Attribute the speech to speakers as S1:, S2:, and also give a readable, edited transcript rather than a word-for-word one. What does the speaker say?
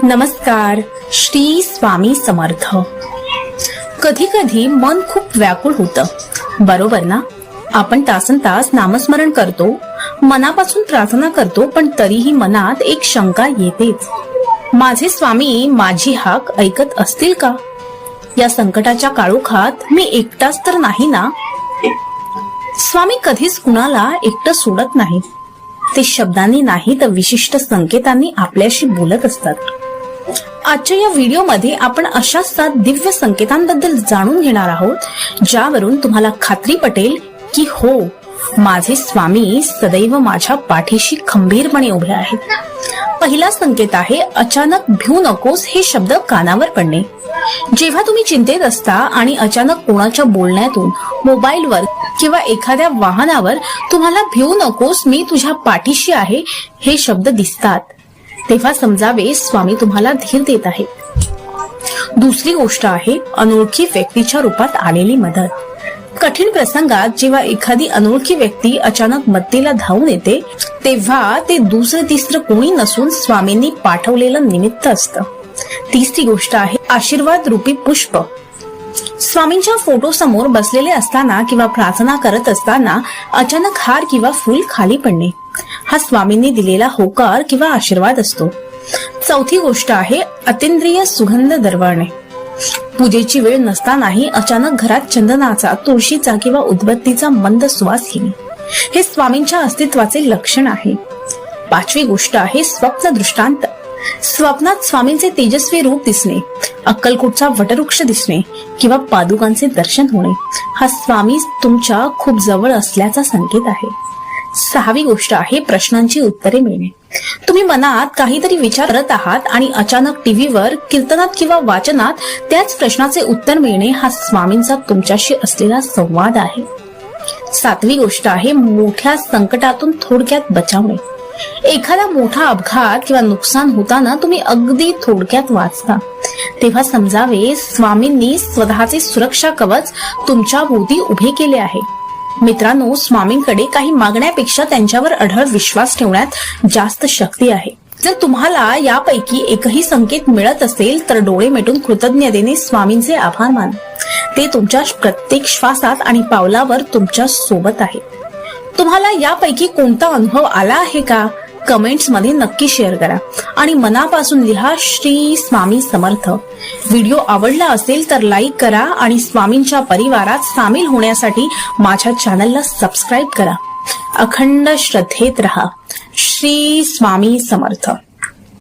S1: नमस्कार. श्री स्वामी समर्थ. कधी कधी मन खूप व्याकुळ होतं, बरोबर ना? आपण तासनतास नामस्मरण करतो, मनापासून प्रार्थना करतो, पण तरीही मनात एक शंका येतेच. माझे स्वामी माझी हाक ऐकत असतील का? या संकटाच्या काळोखात मी एकटाच तर नाही ना? स्वामी कधीच कुणाला एकटं सोडत नाहीत. ते शब्दांनी नाही तर विशिष्ट संकेतांनी आपल्याशी बोलत असतात. आजच्या या व्हिडिओमध्ये आपण अशा 7 दिव्य संकेतांबद्दल जाणून घेणार आहोत, ज्यावरून तुम्हाला खात्री पटेल की हो, माझे स्वामी सदैव माझ्या पाठीशी खंबीरपणे उभे आहेत. पहिला संकेत आहे अचानक भिवू नकोस हे शब्द कानावर पडणे. जेव्हा तुम्ही चिंतेत असता आणि अचानक कोणाच्या बोलण्यातून, मोबाईलवर किंवा एखाद्या वाहनावर तुम्हाला भिवू नकोस, मी तुझ्या पाठीशी आहे हे शब्द दिसतात, तेव्हा समजावे स्वामी तुम्हाला धीर देत आहेत. दुसरी गोष्ट आहे अनोळखी व्यक्तीच्या रूपात आलेली मदत. कठीण प्रसंगात जेव्हा एखादी अनोळखी व्यक्ती अचानक मदतीला धावून येते, तेव्हा ते दुसरं तिसरं कोणी नसून स्वामींनी पाठवलेलं निमित्त असतं. तिसरी गोष्ट आहे आशीर्वाद रूपी पुष्प. स्वामींच्या फोटो समोर बसलेले असताना किंवा प्रार्थना करत असताना अचानक हार किंवा फूल खाली पडणे, हा स्वामींनी दिलेला होकार किंवा आशीर्वाद असतो. चौथी गोष्ट आहे अतींद्रिय सुगंध दरवळणे. पूजेची वेळ नसतानाही अचानक घरात चंदनाचा, तुळशीचा किंवा उदबत्तीचा मंद सुवास येणे, हे स्वामींच्या अस्तित्वाचे लक्षण आहे. पाचवी गोष्ट आहे स्वप्न दृष्टांत. स्वप्नात स्वामींचे तेजस्वी रूप दिसणे, अक्कलकोटचा वटवृक्ष दिसणे किंवा पादुकांचे दर्शन होणे, हा स्वामी तुमच्या खूप जवळ असल्याचा संकेत आहे. सहावी गोष्ट आहे प्रश्नांची उत्तरे मिळणे. तुम्ही मनात काहीतरी विचार करत आहात आणि अचानक टीव्हीवर, कीर्तनात किंवा वाचनात त्याच प्रश्नाचे उत्तर मिळणे, हा स्वामींचा तुमच्याशी असलेला संवाद आहे. सातवी गोष्ट आहे मोठ्या संकटातून थोडक्यात बचावणे. एखादा मोठा अपघात किंवा नुकसान होताना तुम्ही अगदी थोडक्यात वाचता, तेव्हा समजावे स्वामींनी स्वतःचे सुरक्षा कवच तुमच्या भोवती उभे केले आहे. मित्रांनो, स्वामींकडे काही मागण्यापेक्षा त्यांच्यावर अढळ विश्वास ठेवण्यात जास्त शक्ती आहे. जर तुम्हाला यापैकी एकही संकेत मिळत असेल तर डोळे मिटून कृतज्ञतेने स्वामींचे आभार माना. ते तुमच्या प्रत्येक श्वासात आणि पावलावर तुमच्या सोबत आहे. तुम्हाला यापैकी कोणता अनुभव आला आहे का? कमेंट्स मध्ये नक्की शेअर करा आणि मनापासून लिहा श्री स्वामी समर्थ. व्हिडिओ आवडला असेल तर लाईक करा आणि स्वामींच्या परिवारात सामील होण्यासाठी माझ्या चॅनलला सबस्क्राईब करा. अखंड श्रद्धेत रहा. श्री स्वामी समर्थ.